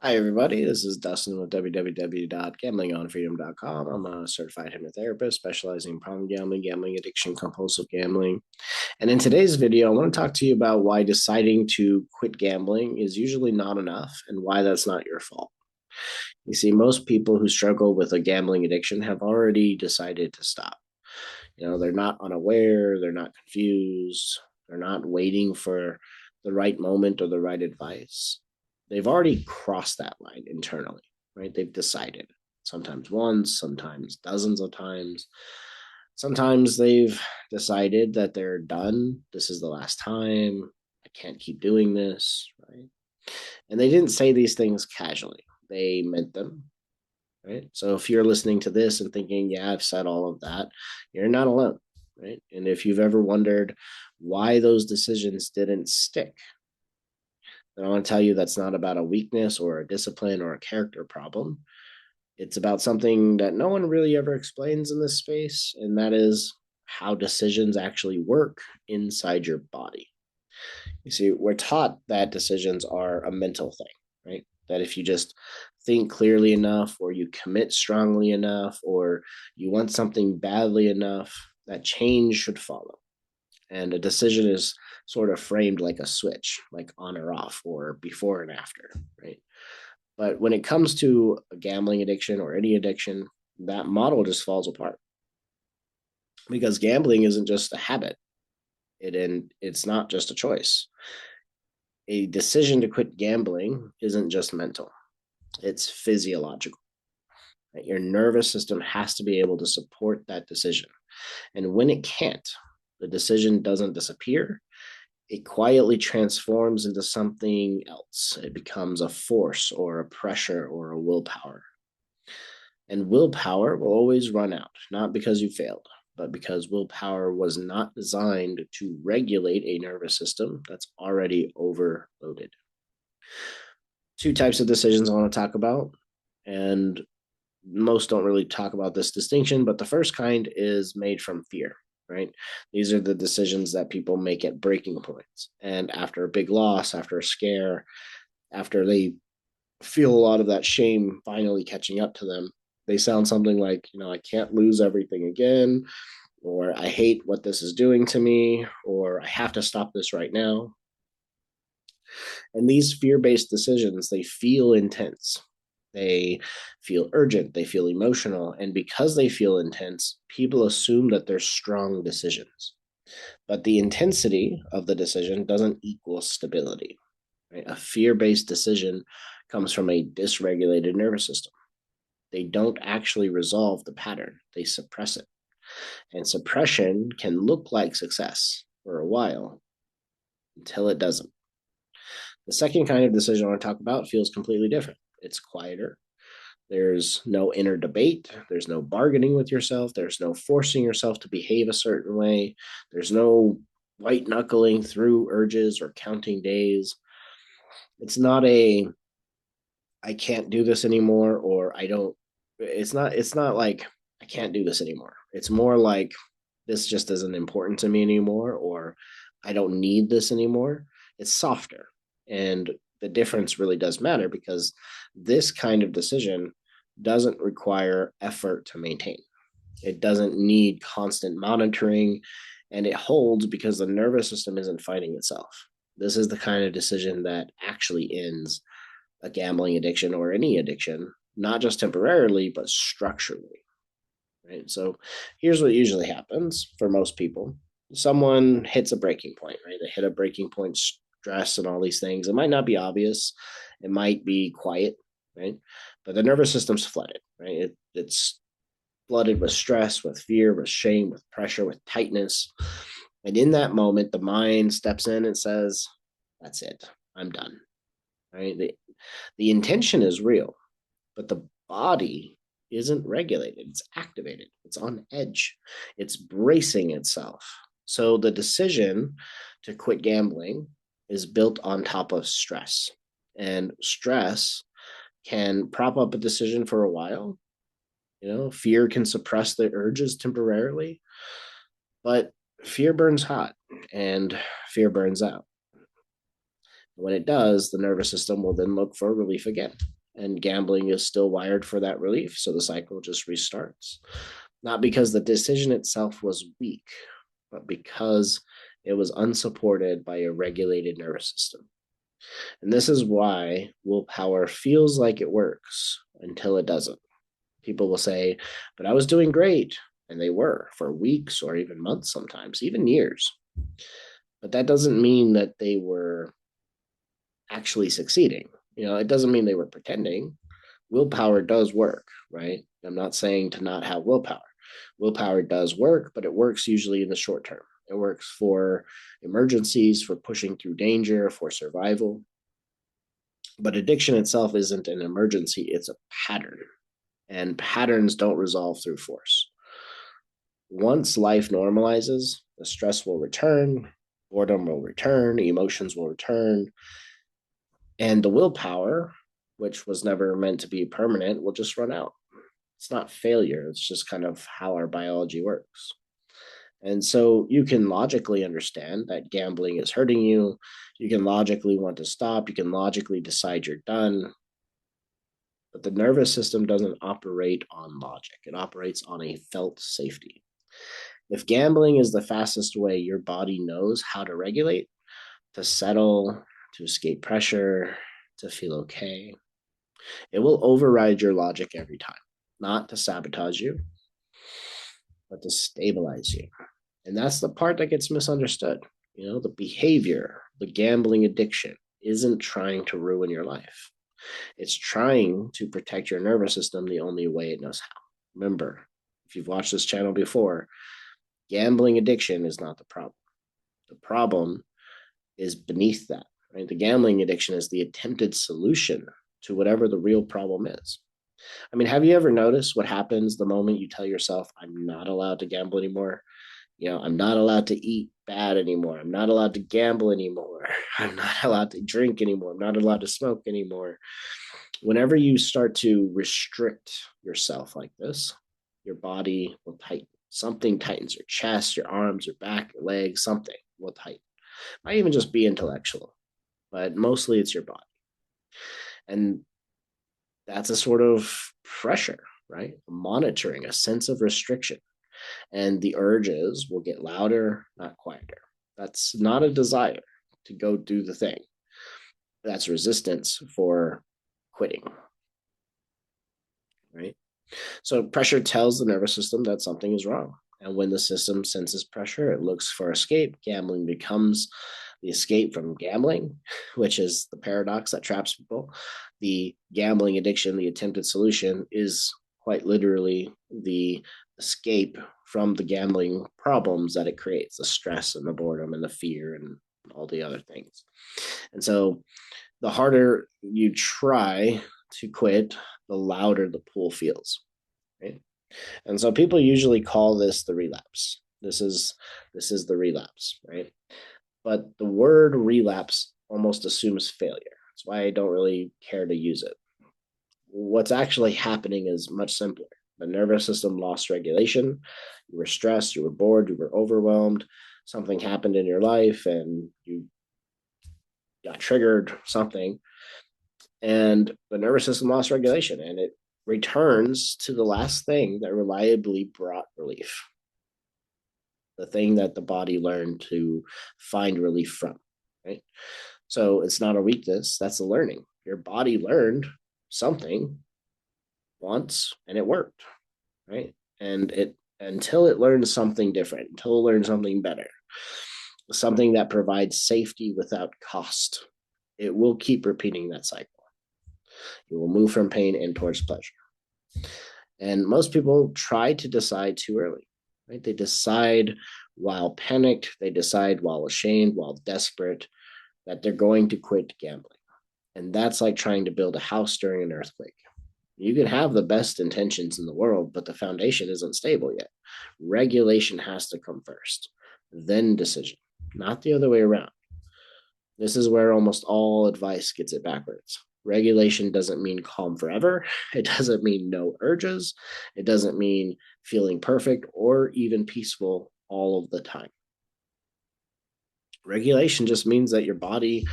Hi, everybody. This is Dustin with www.gamblingonfreedom.com. I'm a certified hypnotherapist specializing in problem gambling, gambling addiction, compulsive gambling. And in today's video, I want to talk to you about why deciding to quit gambling is usually not enough and why that's not your fault. You see, most people who struggle with a gambling addiction have already decided to stop. They're not unaware, they're not confused, they're not waiting for the right moment or the right advice. They've already crossed that line internally, right? They've decided, sometimes once, sometimes dozens of times. Sometimes they've decided that they're done. This is the last time. I can't keep doing this, right? And they didn't say these things casually. They meant them, right? So if you're listening to this and thinking, yeah, I've said all of that, you're not alone, right? And if you've ever wondered why those decisions didn't stick, then I want to tell you that's not about a weakness or a discipline or a character problem. It's about something that no one really ever explains in this space, and that is how decisions actually work inside your body. You see, we're taught that decisions are a mental thing, right? That if you just think clearly enough, or you commit strongly enough, or you want something badly enough, that change should follow. And a decision is sort of framed like a switch, like on or off, or before and after, right? But when it comes to a gambling addiction or any addiction, that model just falls apart because gambling isn't just a habit. It's not just a choice. A decision to quit gambling isn't just mental, it's physiological. Right? Your nervous system has to be able to support that decision. And when it can't, the decision doesn't disappear. It quietly transforms into something else. It becomes a force or a pressure or a willpower. And willpower will always run out, not because you failed, but because willpower was not designed to regulate a nervous system that's already overloaded. Two types of decisions I want to talk about, and most don't really talk about this distinction, but the first kind is made from fear, right? These are the decisions that people make at breaking points. And after a big loss, after a scare, after they feel a lot of that shame finally catching up to them, they sound something like, I can't lose everything again, or I hate what this is doing to me, or I have to stop this right now. And these fear based decisions, they feel intense. They feel urgent. They feel emotional. And because they feel intense, people assume that they're strong decisions. But the intensity of the decision doesn't equal stability. Right? A fear based decision comes from a dysregulated nervous system. They don't actually resolve the pattern, they suppress it. And suppression can look like success for a while until it doesn't. The second kind of decision I want to talk about feels completely different. It's quieter. There's no inner debate. There's no bargaining with yourself. There's no forcing yourself to behave a certain way. There's no white knuckling through urges or counting days. It's not a I can't do this anymore or I don't it's not like I can't do this anymore. It's more like this just isn't important to me anymore or I don't need this anymore. It's softer. And the difference really does matter because this kind of decision doesn't require effort to maintain. It doesn't need constant monitoring and it holds because the nervous system isn't fighting itself. This is the kind of decision that actually ends a gambling addiction or any addiction, not just temporarily, but structurally. Right. So here's what usually happens for most people. Someone hits a breaking point, right? They hit a breaking point, stress and all these things. It might not be obvious. It might be quiet, right? But the nervous system's flooded, right? It's flooded with stress, with fear, with shame, with pressure, with tightness. And in that moment, the mind steps in and says, that's it. I'm done. Right? The intention is real, but the body isn't regulated. It's activated. It's on edge. It's bracing itself. So the decision to quit gambling is built on top of stress. And stress can prop up a decision for a while. Fear can suppress the urges temporarily, but fear burns hot and fear burns out. When it does, the nervous system will then look for relief again. And gambling is still wired for that relief. So the cycle just restarts. Not because the decision itself was weak, but because it was unsupported by a regulated nervous system. And this is why willpower feels like it works until it doesn't. People will say, but I was doing great. And they were for weeks or even months sometimes, even years. But that doesn't mean that they were actually succeeding. It doesn't mean they were pretending. Willpower does work, right? I'm not saying to not have willpower. Willpower does work, but it works usually in the short term. It works for emergencies, for pushing through danger, for survival. But addiction itself isn't an emergency, it's a pattern. And patterns don't resolve through force. Once life normalizes, the stress will return, boredom will return, emotions will return, and the willpower, which was never meant to be permanent, will just run out. It's not failure, it's just kind of how our biology works. And so you can logically understand that gambling is hurting you. You can logically want to stop. You can logically decide you're done. But the nervous system doesn't operate on logic, it operates on a felt safety. If gambling is the fastest way your body knows how to regulate, to settle, to escape pressure, to feel okay, it will override your logic every time, not to sabotage you, but to stabilize you. And that's the part that gets misunderstood. The behavior, the gambling addiction isn't trying to ruin your life. It's trying to protect your nervous system the only way it knows how. Remember, if you've watched this channel before, gambling addiction is not the problem. The problem is beneath that, right? The gambling addiction is the attempted solution to whatever the real problem is. I mean, have you ever noticed what happens the moment you tell yourself, I'm not allowed to gamble anymore? I'm not allowed to eat bad anymore. I'm not allowed to gamble anymore. I'm not allowed to drink anymore. I'm not allowed to smoke anymore. Whenever you start to restrict yourself like this, your body will tighten. Something tightens, your chest, your arms, your back, your legs, something will tighten. Might even just be intellectual, but mostly it's your body. And that's a sort of pressure, right? Monitoring, a sense of restriction. And the urges will get louder, not quieter. That's not a desire to go do the thing. That's resistance for quitting, right? So pressure tells the nervous system that something is wrong. And when the system senses pressure, it looks for escape. Gambling becomes the escape from gambling, which is the paradox that traps people. The gambling addiction, the attempted solution, is quite literally the escape from the gambling problems that it creates, the stress and the boredom and the fear and all the other things. And so the harder you try to quit, the louder the pull feels, right? And so people usually call this the relapse. This is the relapse, right? But the word relapse almost assumes failure. That's why I don't really care to use it. What's actually happening is much simpler. The nervous system lost regulation. You were stressed, you were bored, you were overwhelmed. Something happened in your life and you got triggered, something. And the nervous system lost regulation and it returns to the last thing that reliably brought relief, the thing that the body learned to find relief from, right? So it's not a weakness, that's a learning. Your body learned something once and it worked, right? And it until it learns something different, until it learns something better, something that provides safety without cost, it will keep repeating that cycle. You will move from pain and towards pleasure. And most people try to decide too early, right? They decide while panicked, they decide while ashamed, while desperate, that they're going to quit gambling. And that's like trying to build a house during an earthquake. You can have the best intentions in the world, but the foundation isn't stable yet. Regulation has to come first, then decision, not the other way around. This is where almost all advice gets it backwards. Regulation doesn't mean calm forever. It doesn't mean no urges. It doesn't mean feeling perfect or even peaceful all of the time. Regulation just means that your body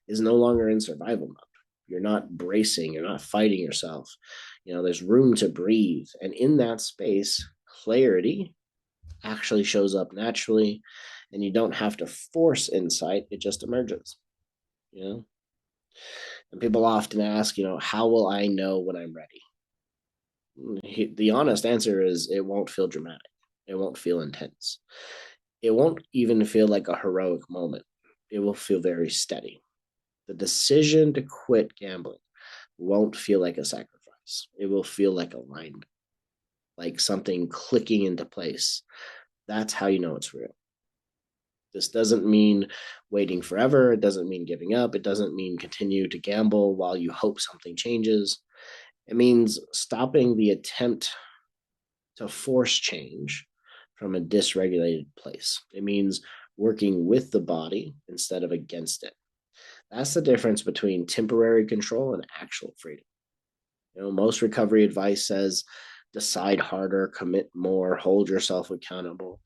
is no longer in survival mode. You're not bracing, you're not fighting yourself. There's room to breathe. And in that space, clarity actually shows up naturally, and you don't have to force insight, it just emerges. And people often ask, how will I know when I'm ready? The honest answer is it won't feel dramatic. It won't feel intense. It won't even feel like a heroic moment. It will feel very steady. The decision to quit gambling won't feel like a sacrifice. It will feel like alignment, like something clicking into place. That's how you know it's real. This doesn't mean waiting forever. It doesn't mean giving up. It doesn't mean continue to gamble while you hope something changes. It means stopping the attempt to force change from a dysregulated place. It means working with the body instead of against it. That's the difference between temporary control and actual freedom. Most recovery advice says decide harder, commit more, hold yourself accountable.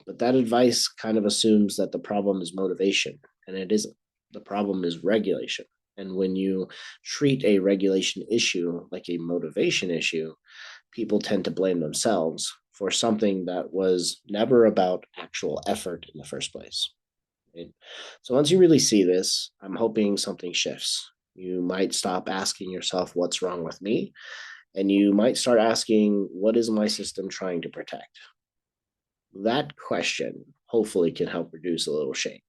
But that advice kind of assumes that the problem is motivation, and it isn't. The problem is regulation. And when you treat a regulation issue like a motivation issue, people tend to blame themselves for something that was never about actual effort in the first place. Right? So once you really see this, I'm hoping something shifts. You might stop asking yourself, what's wrong with me? And you might start asking, what is my system trying to protect? That question hopefully can help reduce a little shame.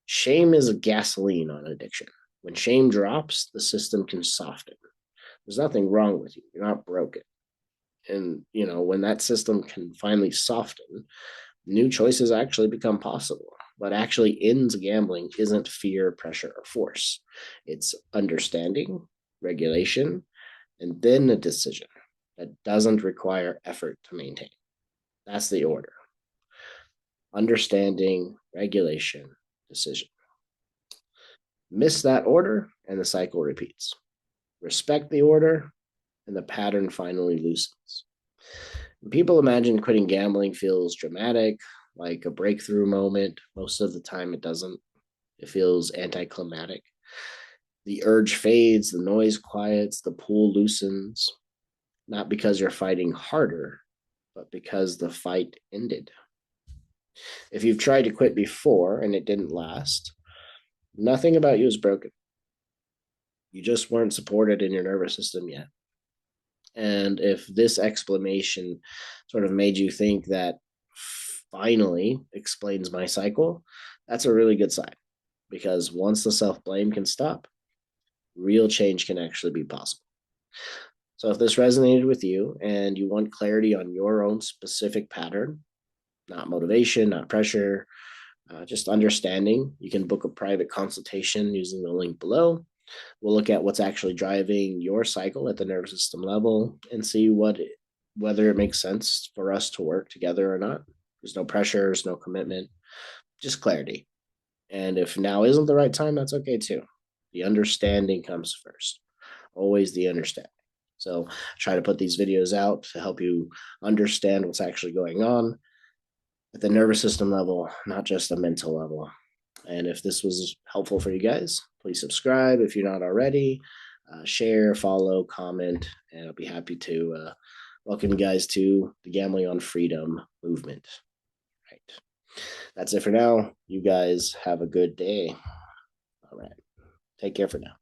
Shame is a gasoline on addiction. When shame drops, the system can soften. There's nothing wrong with you. You're not broken. And, when that system can finally soften, new choices actually become possible. What actually ends gambling isn't fear, pressure, or force. It's understanding, regulation, and then a decision that doesn't require effort to maintain. That's the order. Understanding, regulation, decision. Miss that order, and the cycle repeats. Respect the order, and the pattern finally loosens. People imagine quitting gambling feels dramatic, like a breakthrough moment. Most of the time, it doesn't. It feels anticlimactic. The urge fades, the noise quiets, the pull loosens, not because you're fighting harder, but because the fight ended. If you've tried to quit before and it didn't last, nothing about you is broken. You just weren't supported in your nervous system yet. And if this explanation sort of made you think that finally explains my cycle, that's a really good sign. Because once the self-blame can stop, real change can actually be possible. So if this resonated with you and you want clarity on your own specific pattern, not motivation, not pressure, just understanding, you can book a private consultation using the link below. We'll look at what's actually driving your cycle at the nervous system level and see whether it makes sense for us to work together or not. There's no pressure, there's no commitment, just clarity. And if now isn't the right time, that's okay too. The understanding comes first. Always the understanding. So I try to put these videos out to help you understand what's actually going on at the nervous system level, not just a mental level. And if this was helpful for you guys, please subscribe if you're not already. Share, follow, comment, and I'll be happy to welcome you guys to the Gambling on Freedom movement. Right. That's it for now. You guys have a good day. All right. Take care for now.